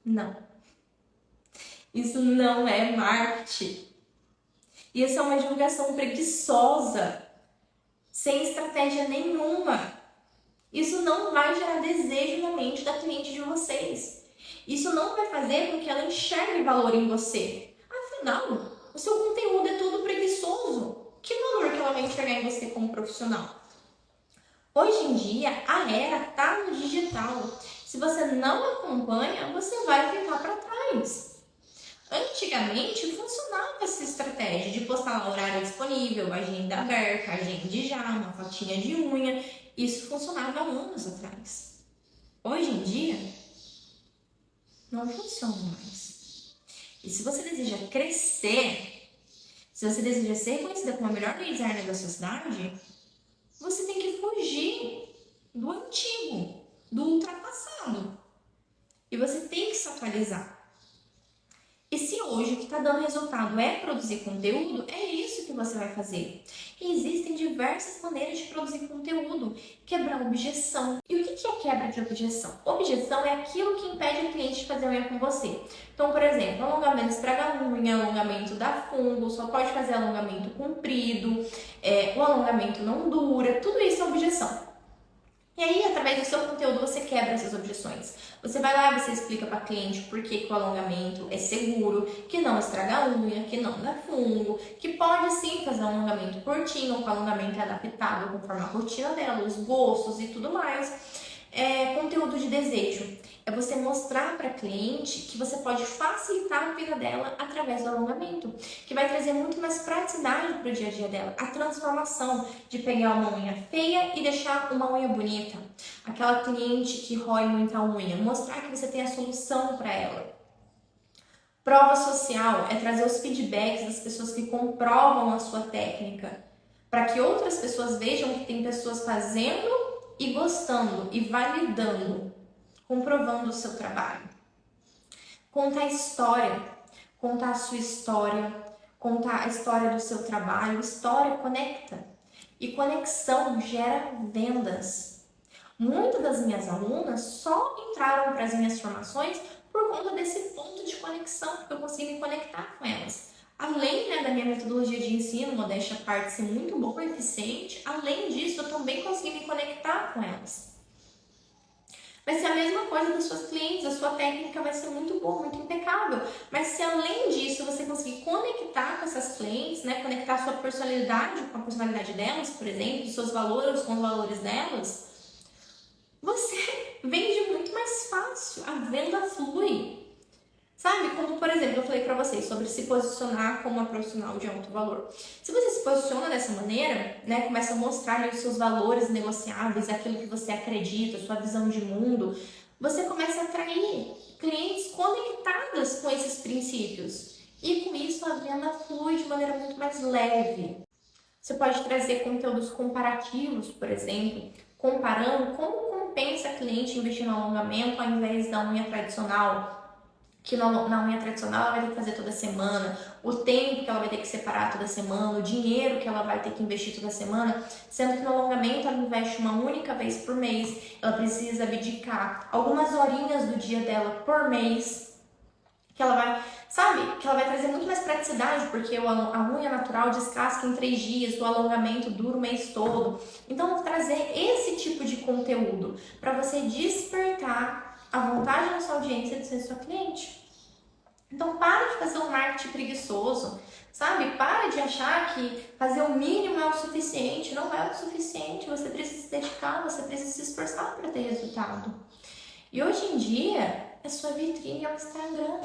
Não. Isso não é marketing. Isso é uma divulgação preguiçosa, sem estratégia nenhuma. Isso não vai gerar desejo na mente da cliente de vocês. Isso não vai fazer com que ela enxergue valor em você. Afinal, o seu conteúdo é todo preguiçoso. Que valor que ela vai enxergar em você como profissional? Hoje em dia, a era está no digital. Se você não acompanha, você vai ficar para trás. Antigamente, funcionava essa estratégia de postar lá horário disponível, agenda aberta, agende já, uma fotinha de unha. Isso funcionava há anos atrás. Hoje em dia, não funciona mais. E se você deseja crescer, se você deseja ser reconhecida como a melhor designer da sua cidade, você tem que fugir do antigo, do ultrapassado. E você tem que se atualizar. E se hoje o que está dando resultado é produzir conteúdo, é isso que você vai fazer. E existem diversas maneiras de produzir conteúdo. Quebrar objeção. E o que é quebra de objeção? Objeção é aquilo que impede o cliente de fazer unha com você. Então, por exemplo, alongamento estraga a unha, alongamento dá fungo, só pode fazer alongamento comprido, o alongamento não dura, tudo isso é objeção. E aí, através do seu conteúdo, você quebra essas objeções. Você vai lá e você explica para a cliente por que o alongamento é seguro, que não estraga a unha, que não dá fungo, que pode sim fazer um alongamento curtinho, que o alongamento é adaptável conforme a rotina dela, os gostos e tudo mais. Conteúdo de desejo. É você mostrar para a cliente que você pode facilitar a vida dela através do alongamento, que vai trazer muito mais praticidade para o dia a dia dela. A transformação de pegar uma unha feia e deixar uma unha bonita. Aquela cliente que rói muita unha, mostrar que você tem a solução para ela. Prova social é trazer os feedbacks das pessoas que comprovam a sua técnica, para que outras pessoas vejam que tem pessoas fazendo e gostando e validando, comprovando o seu trabalho. Contar a história, contar a sua história, contar a história do seu trabalho. História conecta e conexão gera vendas. Muitas das minhas alunas só entraram para as minhas formações por conta desse ponto de conexão, porque eu consegui me conectar com elas. Além, né, da minha metodologia de ensino, modéstia à parte, ser muito boa e eficiente, além disso, eu também consegui me conectar com elas. Vai ser a mesma coisa das suas clientes, a sua técnica vai ser muito boa, muito impecável. Mas se além disso você conseguir conectar com essas clientes, né, conectar a sua personalidade com a personalidade delas, por exemplo, os seus valores com os valores delas, você vende muito mais fácil, a venda flui. Sabe, como por exemplo, eu falei pra vocês sobre se posicionar como uma profissional de alto valor. Se você se posiciona dessa maneira, né, começa a mostrar ali os seus valores negociáveis, aquilo que você acredita, sua visão de mundo, você começa a atrair clientes conectadas com esses princípios. E com isso a venda flui de maneira muito mais leve. Você pode trazer conteúdos comparativos, por exemplo, comparando como compensa a cliente investir no alongamento ao invés da unha tradicional, que na unha tradicional ela vai ter que fazer toda semana, o tempo que ela vai ter que separar toda semana, o dinheiro que ela vai ter que investir toda semana, sendo que no alongamento ela investe uma única vez por mês, ela precisa abdicar algumas horinhas do dia dela por mês, que ela vai, sabe, que ela vai trazer muito mais praticidade, porque a unha natural descasca em 3 dias, o alongamento dura o mês todo. Então, trazer esse tipo de conteúdo para você despertar a vontade da sua audiência de ser sua cliente. Então, para de fazer um marketing preguiçoso, sabe? Para de achar que fazer o mínimo é o suficiente. Não é o suficiente. Você precisa se dedicar, você precisa se esforçar para ter resultado. E hoje em dia, a sua vitrine é o Instagram,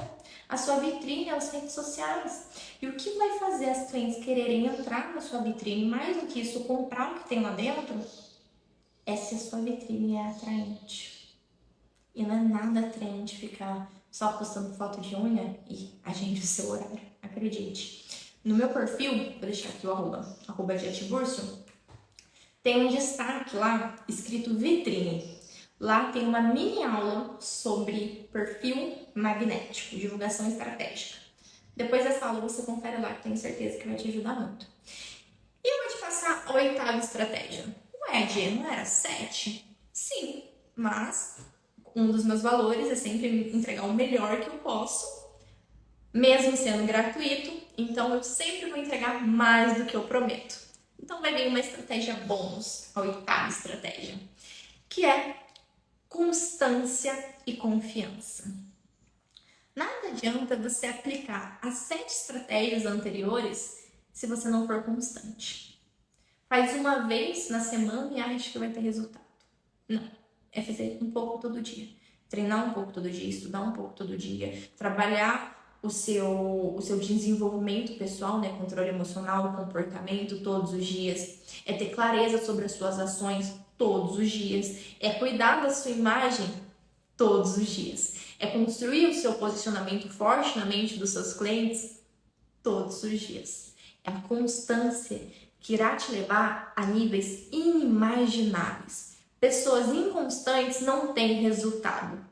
a sua vitrine é as redes sociais. E o que vai fazer as clientes quererem entrar na sua vitrine, mais do que isso, comprar o que tem lá dentro, é se a sua vitrine é atraente. E não é nada atraente ficar só postando foto de unha e agende o seu horário, acredite. No meu perfil, vou deixar aqui o arroba @jetiburcio, tem um destaque lá escrito vitrine. Lá tem uma mini aula sobre perfil magnético, divulgação estratégica. Depois dessa aula você confere lá, que tenho certeza que vai te ajudar muito. E eu vou te passar a 8ª estratégia. Ué, Dê, não era 7? Sim, mas um dos meus valores é sempre entregar o melhor que eu posso, mesmo sendo gratuito, então eu sempre vou entregar mais do que eu prometo. Então vai vir uma estratégia bônus, a 8ª estratégia, que é constância e confiança. Nada adianta você aplicar as 7 estratégias anteriores se você não for constante. Faz uma vez na semana e acha que vai ter resultado. Não. É fazer um pouco todo dia. Treinar um pouco todo dia, estudar um pouco todo dia, trabalhar o seu desenvolvimento pessoal, né? Controle emocional, comportamento todos os dias. É ter clareza sobre as suas ações todos os dias. É cuidar da sua imagem todos os dias. É construir o seu posicionamento forte na mente dos seus clientes todos os dias. É a constância que irá te levar a níveis inimagináveis. Pessoas inconstantes não têm resultado.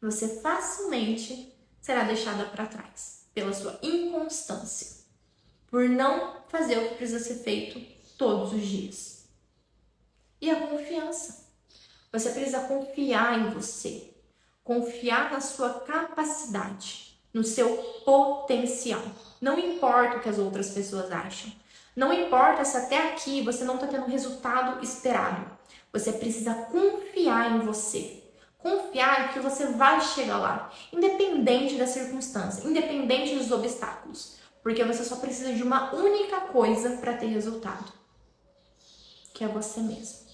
Você facilmente será deixada para trás pela sua inconstância, por não fazer o que precisa ser feito todos os dias. E a confiança. Você precisa confiar em você, confiar na sua capacidade, no seu potencial. Não importa o que as outras pessoas acham. Não importa se até aqui você não está tendo o resultado esperado. Você precisa confiar em você. Confiar que você vai chegar lá, independente da circunstância, independente dos obstáculos. Porque você só precisa de uma única coisa para ter resultado, que é você mesmo,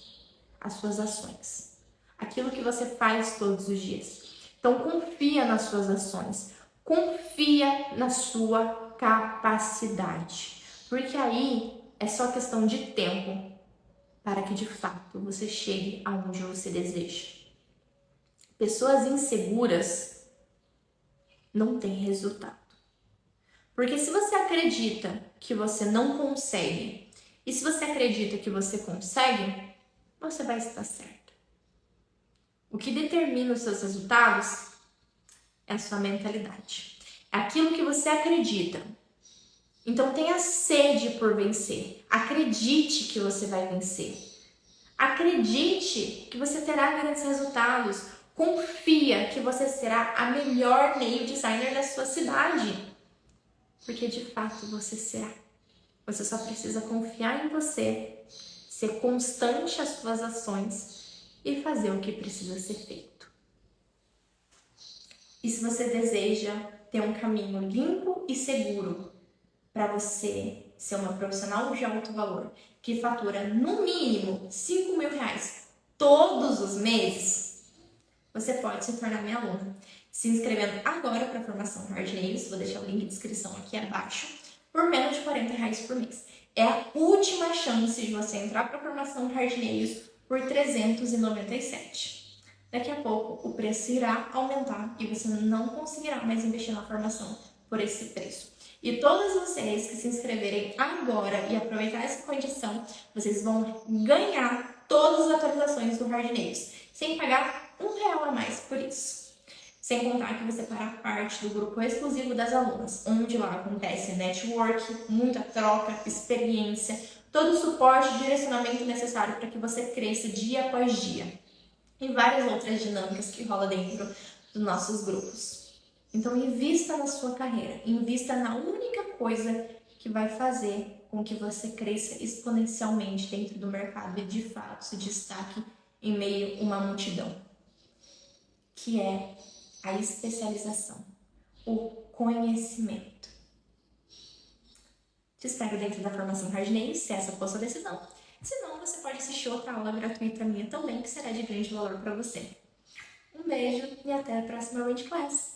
as suas ações, aquilo que você faz todos os dias. Então confia nas suas ações, confia na sua capacidade, porque aí é só questão de tempo para que de fato você chegue aonde você deseja. Pessoas inseguras não têm resultado. Porque se você acredita que você não consegue, e se você acredita que você consegue, você vai estar certo. O que determina os seus resultados é a sua mentalidade. É aquilo que você acredita. Então tenha sede por vencer. Acredite que você vai vencer. Acredite que você terá grandes resultados. Confia que você será a melhor nail designer da sua cidade. Porque de fato você será. Você só precisa confiar em você, ser constante às suas ações e fazer o que precisa ser feito. E se você deseja ter um caminho limpo e seguro para você ser uma profissional de alto valor, que fatura no mínimo R$5.000 todos os meses, você pode se tornar minha aluna, se inscrevendo agora para a formação Hard Nails, vou deixar o link de inscrição aqui abaixo, por menos de R$40 por mês. É a última chance de você entrar para a formação Hard Nails por R$397. Daqui a pouco o preço irá aumentar e você não conseguirá mais investir na formação por esse preço. E todos vocês que se inscreverem agora e aproveitar essa condição, vocês vão ganhar todas as atualizações do Hard Nails, sem pagar R$1 a mais por isso. Sem contar que você fará parte do grupo exclusivo das alunas, onde lá acontece network, muita troca, experiência, todo o suporte e direcionamento necessário para que você cresça dia após dia. E várias outras dinâmicas que rola dentro dos nossos grupos. Então, invista na sua carreira, invista na única coisa que vai fazer com que você cresça exponencialmente dentro do mercado e, de fato, se destaque em meio a uma multidão, que é a especialização, o conhecimento. Te espero dentro da formação Hard Nails, se essa for a sua decisão. Se não, você pode assistir outra aula gratuita minha também, que será de grande valor para você. Um beijo e até a próxima Range Class!